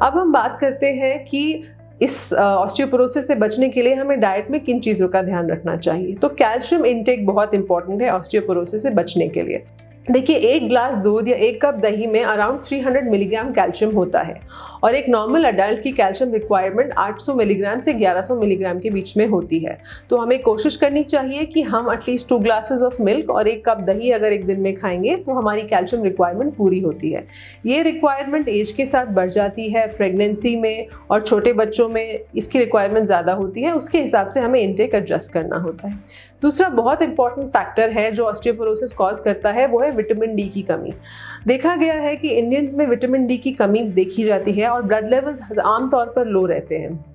अब हम बात करते हैं कि इस ऑस्टियोपोरोसिस से बचने के लिए हमें डाइट में किन चीज़ों का ध्यान रखना चाहिए। तो कैल्शियम इनटेक बहुत इंपॉर्टेंट है ऑस्टियोपोरोसिस से बचने के लिए। देखिए, एक ग्लास दूध या एक कप दही में अराउंड 300 मिलीग्राम कैल्शियम होता है और एक नॉर्मल अडल्ट की कैल्शियम रिक्वायरमेंट 800 मिलीग्राम से 1100 मिलीग्राम के बीच में होती है। तो हमें कोशिश करनी चाहिए कि हम एटलीस्ट 2 ग्लासेस ऑफ मिल्क और एक कप दही अगर एक दिन में खाएंगे तो हमारी कैल्शियम रिक्वायरमेंट पूरी होती है। ये रिक्वायरमेंट एज के साथ बढ़ जाती है, प्रेगनेंसी में और छोटे बच्चों में इसकी रिक्वायरमेंट ज़्यादा होती है, उसके हिसाब से हमें इनटेक एडजस्ट करना होता है। दूसरा बहुत इंपॉर्टेंट फैक्टर है जो ऑस्टियोपोरोसिस कॉज करता है, वो है विटामिन डी की कमी। देखा गया है कि इंडियंस में विटामिन डी की कमी देखी जाती है और ब्लड लेवल्स आमतौर पर लो रहते हैं।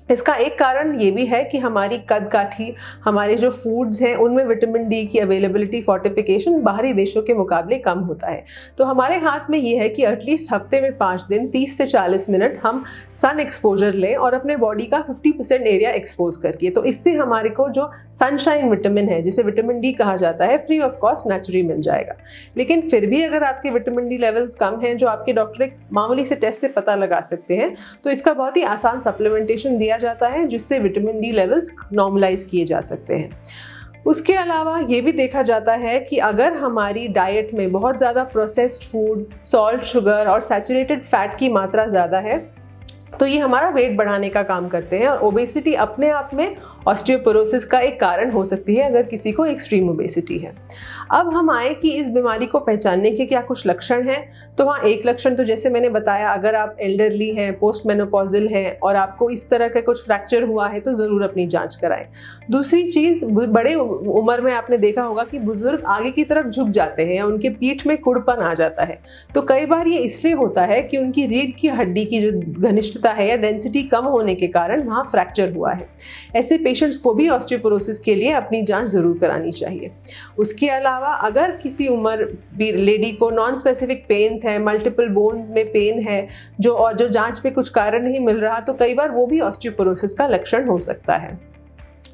इसका एक कारण ये भी है कि हमारी कदकाठी, हमारे जो फूड्स हैं उनमें विटामिन डी की अवेलेबिलिटी, फोर्टिफिकेशन बाहरी देशों के मुकाबले कम होता है। तो हमारे हाथ में ये है कि एटलीस्ट हफ्ते में 5 दिन 30 से 40 मिनट हम सन एक्सपोजर लें और अपने बॉडी का 50% एरिया एक्सपोज करके। तो इससे हमारे को जो सनशाइन विटामिन है, जिसे विटामिन डी कहा जाता है, फ्री ऑफ कॉस्ट नेचुरली मिल जाएगा। लेकिन फिर भी अगर आपके विटामिन डी लेवल्स कम हैं, जो आपके डॉक्टर एक मामूली से टेस्ट से पता लगा सकते हैं, तो इसका बहुत ही आसान सप्लीमेंटेशन दिया जाता है जिससे विटामिन डी लेवल्स नॉर्मलाइज किए जा सकते हैं। उसके अलावा ये भी देखा जाता है कि अगर हमारी डाइट में बहुत ज़्यादा प्रोसेस्ड फूड, सॉल्ट, शुगर और सैचुरेटेड फैट की मात्रा ज़्यादा है तो ये हमारा वेट बढ़ाने का काम करते हैं और ओबेसिटी अपने आप में ऑस्टियोपोरोसिस का एक कारण हो सकती है अगर किसी को एक्सट्रीम ओबेसिटी है। अब हम आए कि इस बीमारी को पहचानने के क्या कुछ लक्षण हैं। तो हाँ, एक लक्षण तो जैसे मैंने बताया, अगर आप एल्डरली हैं, पोस्ट मेनोपॉजल हैं और आपको इस तरह का कुछ फ्रैक्चर हुआ है तो ज़रूर अपनी जांच कराएं। दूसरी चीज़, बड़े उम्र में आपने देखा होगा कि बुजुर्ग आगे की तरफ झुक जाते हैं या उनके पीठ में कुड़पन आ जाता है। तो कई बार ये इसलिए होता है कि उनकी रीढ़ की हड्डी की जो घनिष्ठता है या डेंसिटी कम होने के कारण वहाँ फ्रैक्चर हुआ है। ऐसे पेशेंट्स को भी ऑस्टियोपोरोसिस के लिए अपनी जांच जरूर करानी चाहिए। उसके अलावा अगर किसी उम्र लेडी को नॉन स्पेसिफिक पेन्स है, मल्टीपल बोन्स में पेन है जो जांच पे कुछ कारण नहीं मिल रहा, तो कई बार वो भी ऑस्टियोपोरोसिस का लक्षण हो सकता है।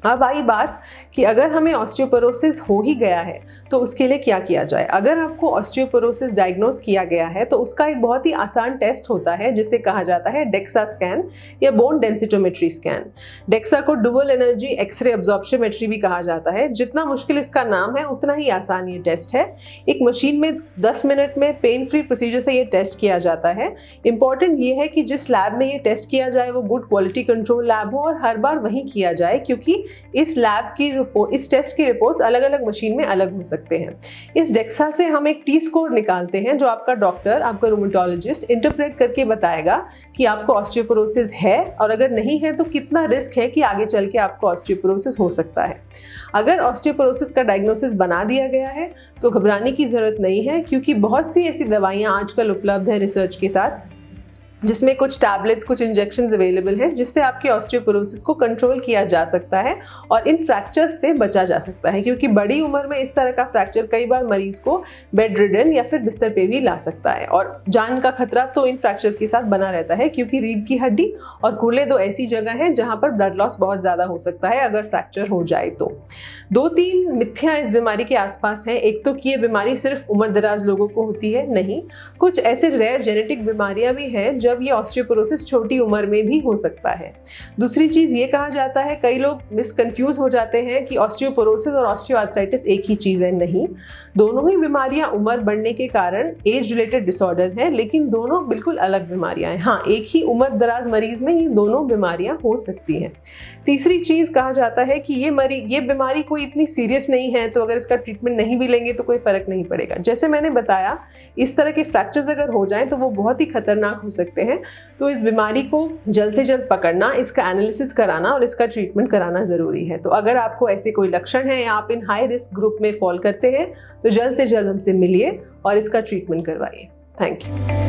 अब आई बात कि अगर हमें ऑस्टियोपोरोसिस हो ही गया है तो उसके लिए क्या किया जाए। अगर आपको ऑस्टियोपोरोसिस डायग्नोस किया गया है तो उसका एक बहुत ही आसान टेस्ट होता है जिसे कहा जाता है डेक्सा स्कैन या बोन डेंसिटोमेट्री स्कैन। डेक्सा को डुअल एनर्जी एक्सरे एब्जॉर्प्शोमेट्री भी कहा जाता है। जितना मुश्किल इसका नाम है उतना ही आसान ये टेस्ट है। एक मशीन में 10 मिनट में पेन फ्री प्रोसीजर से ये टेस्ट किया जाता है। इंपॉर्टेंट ये है कि जिस लैब में ये टेस्ट किया जाए वो गुड क्वालिटी कंट्रोल लैब हो और हर बार वहीं किया जाए, क्योंकि इस टेस्ट की रिपोर्ट्स अलग अलग मशीन में अलग हो सकते हैं। इस डेक्सा से हम एक टी स्कोर निकालते हैं जो आपका डॉक्टर, आपका रूमेटोलॉजिस्ट इंटरप्रेट करके बताएगा कि आपको ऑस्टियोपोरोसिस है और अगर नहीं है तो कितना रिस्क है कि आगे चल के आपको ऑस्टियोपोरोसिस हो सकता है। अगर ऑस्टियोपोरोसिस का डायग्नोसिस बना दिया गया है तो घबराने की जरूरत नहीं है, क्योंकि बहुत सी ऐसी दवाइयाँ आजकल उपलब्ध हैं रिसर्च के साथ, जिसमें कुछ टैबलेट्स, कुछ इंजेक्शंस अवेलेबल हैं जिससे आपके ऑस्टियोपोरोसिस को कंट्रोल किया जा सकता है और इन फ्रैक्चर्स से बचा जा सकता है। क्योंकि बड़ी उम्र में इस तरह का फ्रैक्चर कई बार मरीज को बेड रिडन या फिर बिस्तर पे भी ला सकता है और जान का खतरा तो इन फ्रैक्चर्स के साथ बना रहता है, क्योंकि रीढ़ की हड्डी और कूल्हे दो ऐसी जगह हैं जहाँ पर ब्लड लॉस बहुत ज़्यादा हो सकता है अगर फ्रैक्चर हो जाए तो। 2-3 मिथ्या इस बीमारी के आसपास हैं। एक तो कि ये बीमारी सिर्फ उम्र दराज लोगों को होती है, नहीं, कुछ ऐसे रेयर जेनेटिक बीमारियां भी हैं जब ये ऑस्टियोपोरोसिस छोटी उम्र में भी हो सकता है। दूसरी चीज ये कहा जाता है, कई लोग मिसकंफ्यूज हो जाते हैं कि ऑस्टियोपोरोसिस और ऑस्टियोआर्थराइटिस एक ही चीज है। नहीं, दोनों ही बीमारियां उम्र बढ़ने के कारण एज रिलेटेड डिसऑर्डर्स हैं, लेकिन दोनों बिल्कुल अलग बीमारियां हैं। हाँ, एक ही उम्र दराज मरीज में ये दोनों बीमारियां हो सकती हैं। तीसरी चीज कहा जाता है कि ये बीमारी कोई इतनी सीरियस नहीं है, तो अगर इसका ट्रीटमेंट नहीं भी लेंगे तो कोई फर्क नहीं पड़ेगा। जैसे मैंने बताया, इस तरह के फ्रैक्चर्स अगर हो जाएं तो वो बहुत ही खतरनाक हो सकते हैं। तो इस बीमारी को जल्द से जल्द पकड़ना, इसका एनालिसिस कराना और इसका ट्रीटमेंट कराना जरूरी है। तो अगर आपको ऐसे कोई लक्षण है या आप इन हाई रिस्क ग्रुप में फॉल करते हैं तो जल्द से जल्द हमसे मिलिए और इसका ट्रीटमेंट करवाइए। Thank you.